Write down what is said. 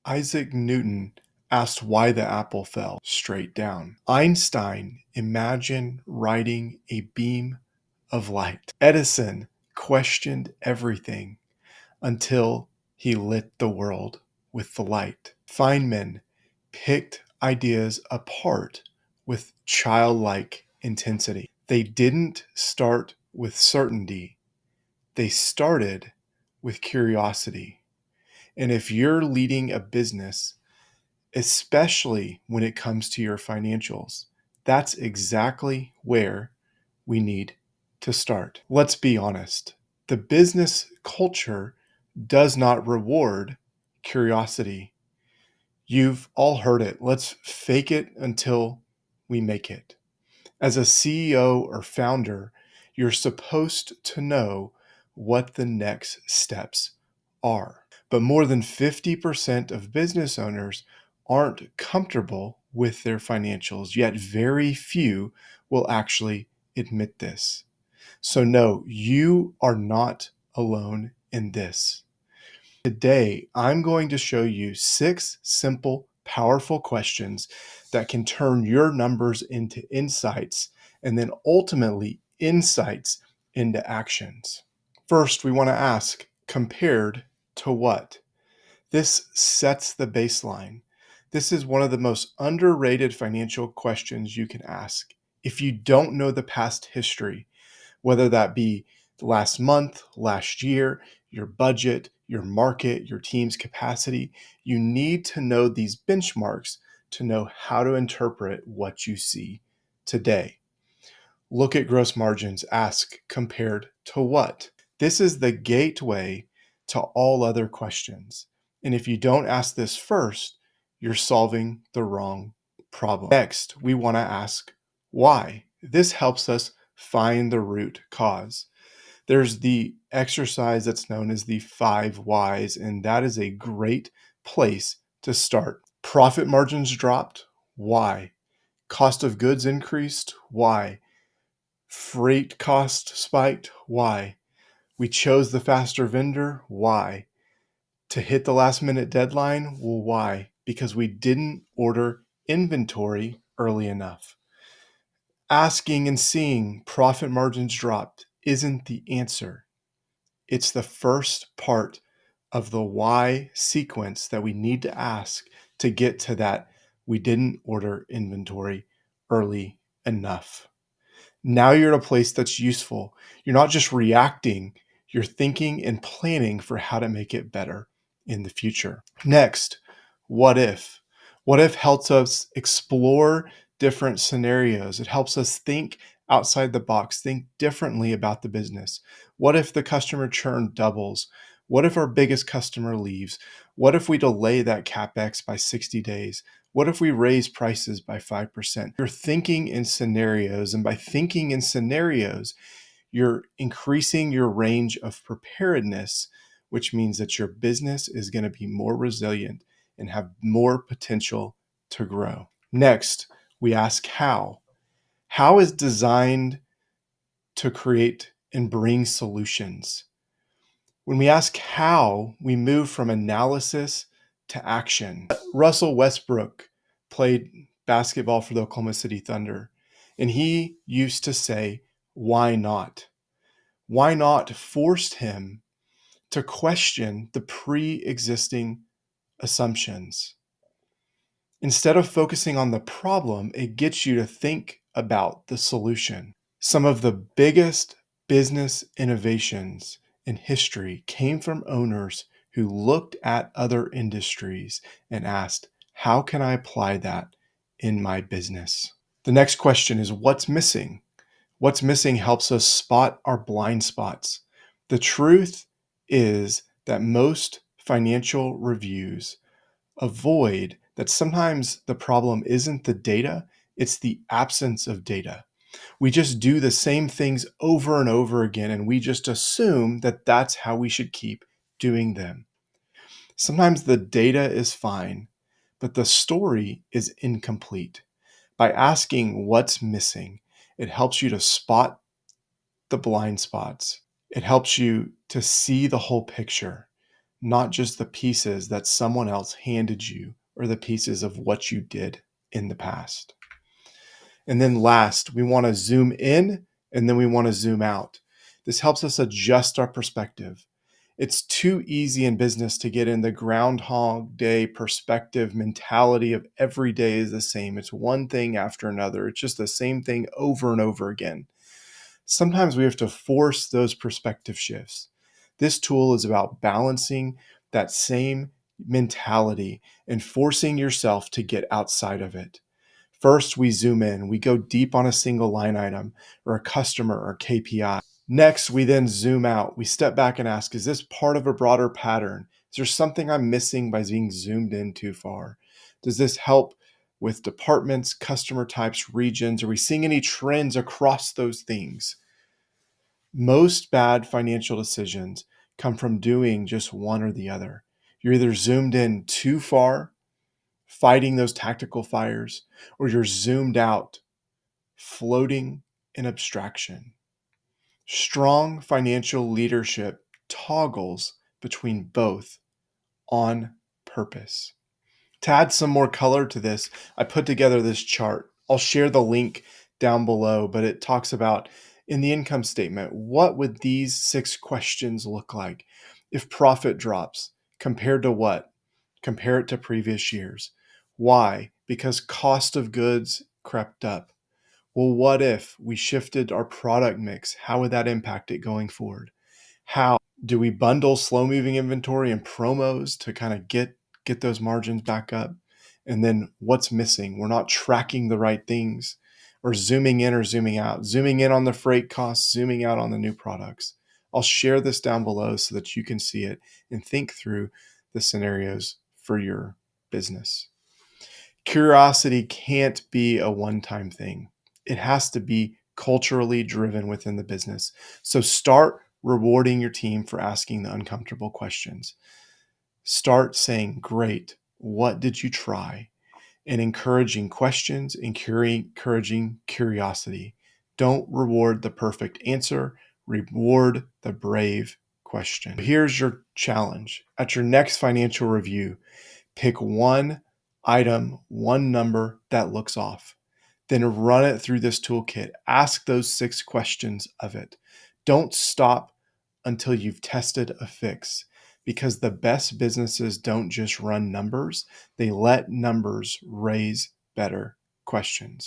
Isaac Newton asked why the apple fell straight down. Einstein imagined riding a beam of light. Edison questioned everything until he lit the world with the light. Feynman picked ideas apart with childlike intensity. They didn't start with certainty, they started with curiosity. And if you're leading a business, especially when it comes to your financials, that's exactly where we need to start. Let's be honest. The business culture does not reward curiosity. You've all heard it. Let's fake it until we make it. As a CEO or founder, you're supposed to know what the next steps are. But more than 50% of business owners aren't comfortable with their financials, yet very few will actually admit this. So no, you are not alone in this. Today, I'm going to show you 6 simple, powerful questions that can turn your numbers into insights and then ultimately insights into actions. First, we want to ask, compared to what? This sets the baseline. This is one of the most underrated financial questions you can ask. If you don't know the past history, whether that be the last month, last year, your budget, your market, your team's capacity, you need to know these benchmarks to know how to interpret what you see today. Look at gross margins, ask compared to what? This is the gateway to all other questions. And if you don't ask this first, you're solving the wrong problem. Next, we want to ask why. This helps us find the root cause. There's the exercise that's known as the 5 whys, and that is a great place to start. Profit margins dropped. Why? Cost of goods increased. Why? Freight cost spiked. Why? We chose the faster vendor. Why? To hit the last minute deadline. Well, why? Because we didn't order inventory early enough. Asking and seeing profit margins dropped isn't the answer. It's the first part of the why sequence that we need to ask to get to that we didn't order inventory early enough. Now you're at a place that's useful. You're not just reacting, you're thinking and planning for how to make it better in the future. Next, what if? What if helps us explore different scenarios? It helps us think outside the box, think differently about the business. What if the customer churn doubles? What if our biggest customer leaves? What if we delay that CapEx by 60 days? What if we raise prices by 5%? You're thinking in scenarios, and by thinking in scenarios, you're increasing your range of preparedness, which means that your business is going to be more resilient and have more potential to grow. Next, we ask how. How is designed to create and bring solutions? When we ask how, we move from analysis to action. Russell Westbrook played basketball for the Oklahoma City Thunder, and he used to say, why not? Why not forced him to question the pre-existing assumptions. Instead of focusing on the problem, it gets you to think about the solution. Some of the biggest business innovations in history came from owners who looked at other industries and asked, how can I apply that in my business? The next question is, what's missing? What's missing helps us spot our blind spots. The truth is that most financial reviews avoid that sometimes the problem isn't the data, it's the absence of data. We just do the same things over and over again, and we just assume that that's how we should keep doing them. Sometimes the data is fine, but the story is incomplete. By asking what's missing, it helps you to spot the blind spots. It helps you to see the whole picture. not just the pieces that someone else handed you or the pieces of what you did in the past. And then last, we want to zoom in and then we want to zoom out. This helps us adjust our perspective. It's too easy in business to get in the Groundhog Day perspective mentality of every day is the same. It's one thing after another. It's just the same thing over and over again. Sometimes we have to force those perspective shifts. This tool is about balancing that same mentality and forcing yourself to get outside of it. First, we zoom in. We go deep on a single line item or a customer or KPI. Next, we then zoom out. We step back and ask, is this part of a broader pattern? Is there something I'm missing by being zoomed in too far? Does this help with departments, customer types, regions? Are we seeing any trends across those things? Most bad financial decisions come from doing just one or the other. You're either zoomed in too far, fighting those tactical fires, or you're zoomed out, floating in abstraction. Strong financial leadership toggles between both on purpose. To add some more color to this, I put together this chart. I'll share the link down below, but it talks about in the income statement, what would these 6 questions look like if profit drops? Compared to what? Compare it to previous years. Why? Because cost of goods crept up. Well, what if we shifted our product mix? How would that impact it going forward? How do we bundle slow moving inventory and promos to kind of get those margins back up? And then what's missing? We're not tracking the right things, or zooming in or zooming out, zooming in on the freight costs, zooming out on the new products. I'll share this down below so that you can see it and think through the scenarios for your business. Curiosity can't be a one-time thing. It has to be culturally driven within the business. So start rewarding your team for asking the uncomfortable questions. Start saying, great, what did you try? And encouraging questions and encouraging curiosity. Don't reward the perfect answer, reward the brave question. Here's your challenge. At your next financial review, pick one item, one number that looks off. Then run it through this toolkit. Ask those 6 questions of it. Don't stop until you've tested a fix, because the best businesses don't just run numbers, they let numbers raise better questions.